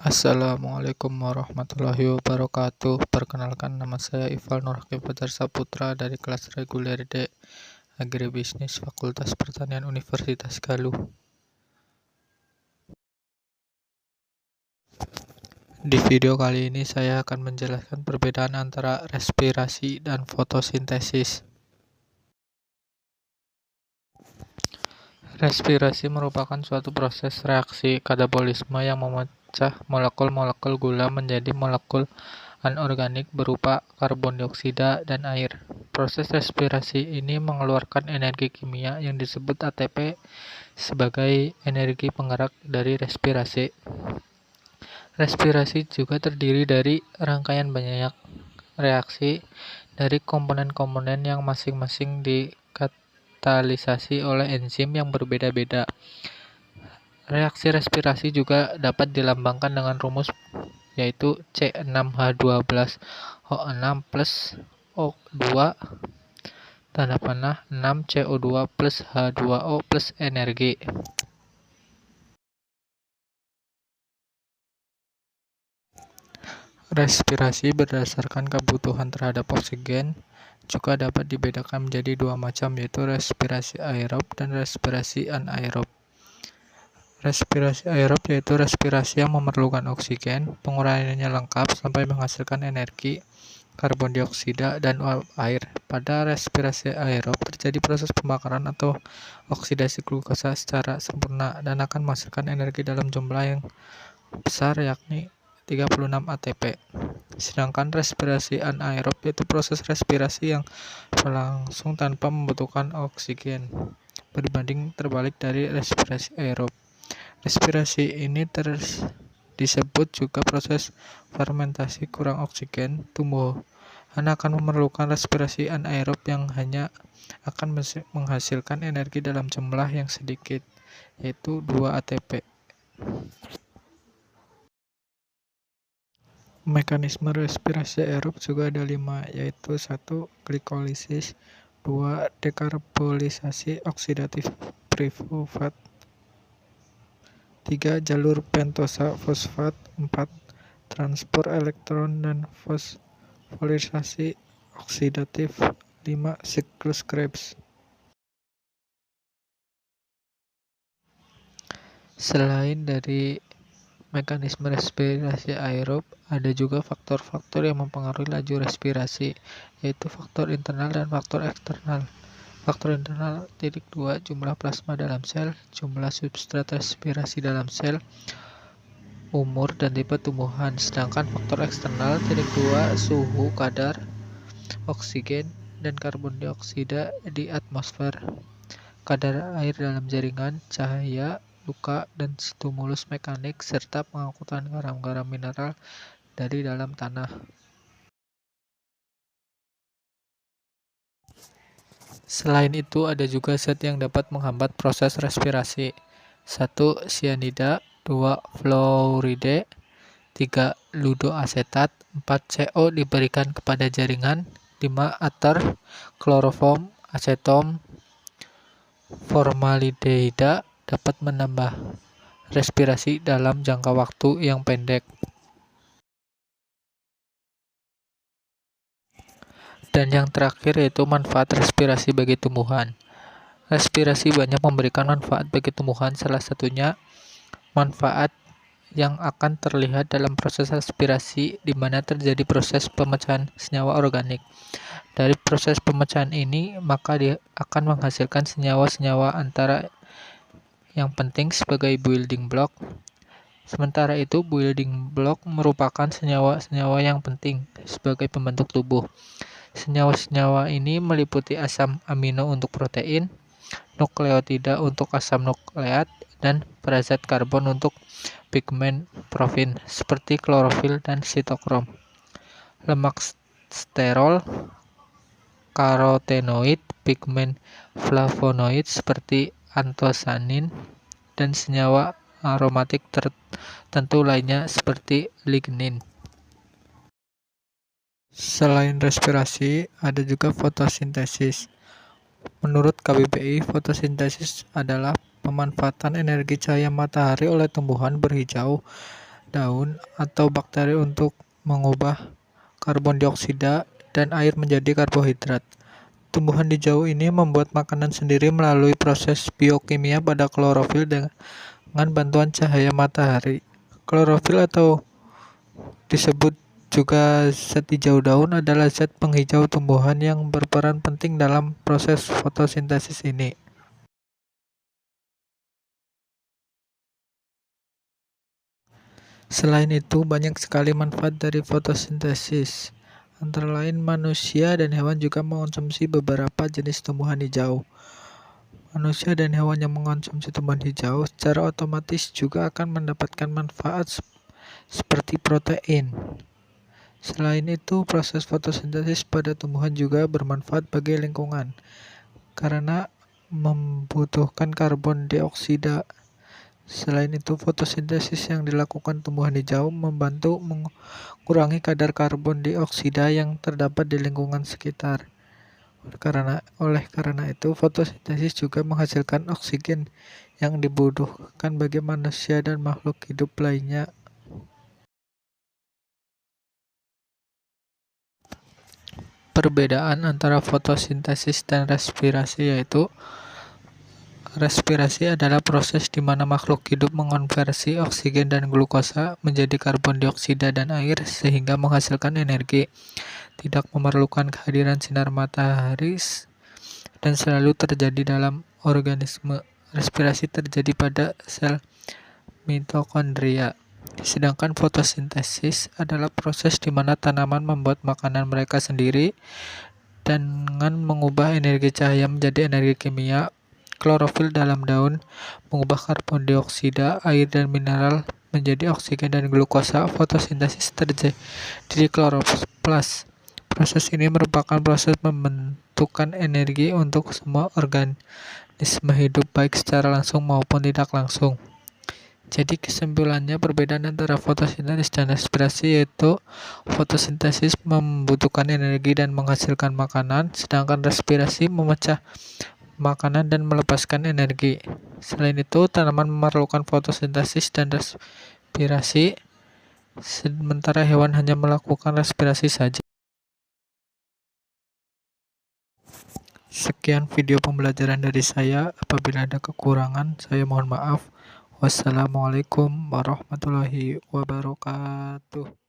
Assalamualaikum warahmatullahi wabarakatuh. Perkenalkan, nama saya Ival Nurhakim Fajar Saputra dari kelas reguler D Agribisnis Fakultas Pertanian Universitas Galuh. Di video kali ini saya akan menjelaskan perbedaan antara respirasi dan fotosintesis. Respirasi merupakan suatu proses reaksi katabolisme yang memecah molekul-molekul gula menjadi molekul anorganik berupa karbon dioksida dan air. Proses respirasi ini mengeluarkan energi kimia yang disebut ATP sebagai energi penggerak dari respirasi. Respirasi juga terdiri dari rangkaian banyak reaksi dari komponen-komponen yang masing-masing dikatalisasi oleh enzim yang berbeda-beda. Reaksi respirasi juga dapat dilambangkan dengan rumus yaitu C6H12O6 plus O2 tanda panah 6 CO2 plus H2O plus energi. Respirasi berdasarkan kebutuhan terhadap oksigen juga dapat dibedakan menjadi dua macam, yaitu respirasi aerob dan respirasi anaerob. Respirasi aerob yaitu respirasi yang memerlukan oksigen, penguraiannya lengkap sampai menghasilkan energi, karbon dioksida, dan uap air. Pada respirasi aerob terjadi proses pembakaran atau oksidasi glukosa secara sempurna dan akan menghasilkan energi dalam jumlah yang besar, yakni 36 ATP. Sedangkan respirasi anaerob yaitu proses respirasi yang berlangsung tanpa membutuhkan oksigen, berbanding terbalik dari respirasi aerob. Respirasi ini disebut juga proses fermentasi kurang oksigen. Tumbuhan akan memerlukan respirasi anaerob yang hanya akan menghasilkan energi dalam jumlah yang sedikit, yaitu 2 ATP. Mekanisme respirasi aerob juga ada 5, yaitu 1. Glikolisis, 2. Dekarbolisasi oksidatif piruvat, 3. Jalur pentosa fosfat, 4. Transport elektron dan fosforisasi oksidatif, 5. Siklus Krebs. Selain dari mekanisme respirasi aerob, ada juga faktor-faktor yang mempengaruhi laju respirasi, yaitu faktor internal dan faktor eksternal. Faktor internal 2. Jumlah plasma dalam sel, jumlah substrat respirasi dalam sel, umur dan tipe tumbuhan. Sedangkan faktor eksternal 2. Suhu, kadar oksigen dan karbon dioksida di atmosfer, kadar air dalam jaringan, cahaya, luka, dan stimulus mekanik, serta pengangkutan garam-garam mineral dari dalam tanah. Selain itu, ada juga zat yang dapat menghambat proses respirasi. 1. Sianida, 2. Fluoride, 3. Ludoasetat, 4. CO diberikan kepada jaringan, 5. Ater, kloroform, asetom, formaldehida dapat menambah respirasi dalam jangka waktu yang pendek. Dan yang terakhir yaitu manfaat respirasi bagi tumbuhan. Respirasi banyak memberikan manfaat bagi tumbuhan, salah satunya manfaat yang akan terlihat dalam proses respirasi di mana terjadi proses pemecahan senyawa organik. Dari proses pemecahan ini, maka dia akan menghasilkan senyawa-senyawa antara yang penting sebagai building block. Sementara itu, building block merupakan senyawa-senyawa yang penting sebagai pembentuk tubuh. Senyawa-senyawa ini meliputi asam amino untuk protein, nukleotida untuk asam nukleat, dan perazat karbon untuk pigmen profil seperti klorofil dan sitokrom, lemak sterol, karotenoid, pigmen flavonoid seperti antosianin, dan senyawa aromatik tertentu lainnya seperti lignin. Selain respirasi, ada juga fotosintesis. Menurut KBBI, fotosintesis adalah pemanfaatan energi cahaya matahari oleh tumbuhan berhijau daun atau bakteri untuk mengubah karbon dioksida dan air menjadi karbohidrat. Tumbuhan hijau ini membuat makanan sendiri melalui proses biokimia pada klorofil dengan bantuan cahaya matahari. Klorofil atau disebut juga zat hijau daun adalah zat penghijau tumbuhan yang berperan penting dalam proses fotosintesis ini. Selain itu, banyak sekali manfaat dari fotosintesis. Antara lain, manusia dan hewan juga mengonsumsi beberapa jenis tumbuhan hijau. Manusia dan hewan yang mengonsumsi tumbuhan hijau secara otomatis juga akan mendapatkan manfaat seperti protein. Selain itu, proses fotosintesis pada tumbuhan juga bermanfaat bagi lingkungan karena membutuhkan karbon dioksida. Selain itu, fotosintesis yang dilakukan tumbuhan hijau membantu mengurangi kadar karbon dioksida yang terdapat di lingkungan sekitar. Oleh karena itu, fotosintesis juga menghasilkan oksigen yang dibutuhkan bagi manusia dan makhluk hidup lainnya. Perbedaan antara fotosintesis dan respirasi yaitu respirasi adalah proses di mana makhluk hidup mengonversi oksigen dan glukosa menjadi karbon dioksida dan air sehingga menghasilkan energi. Tidak memerlukan kehadiran sinar matahari dan selalu terjadi dalam organisme. Respirasi terjadi pada sel mitokondria. Sedangkan fotosintesis adalah proses di mana tanaman membuat makanan mereka sendiri dengan mengubah energi cahaya menjadi energi kimia. Klorofil dalam daun mengubah karbon dioksida, air, dan mineral menjadi oksigen dan glukosa. Fotosintesis terjadi di kloroplas. Proses ini merupakan proses pembentukan energi untuk semua organisme hidup baik secara langsung maupun tidak langsung. Jadi kesimpulannya, perbedaan antara fotosintesis dan respirasi yaitu fotosintesis membutuhkan energi dan menghasilkan makanan, sedangkan respirasi memecah makanan dan melepaskan energi. Selain itu, tanaman memerlukan fotosintesis dan respirasi, sementara hewan hanya melakukan respirasi saja. Sekian video pembelajaran dari saya. Apabila ada kekurangan, saya mohon maaf. Wassalamualaikum warahmatullahi wabarakatuh.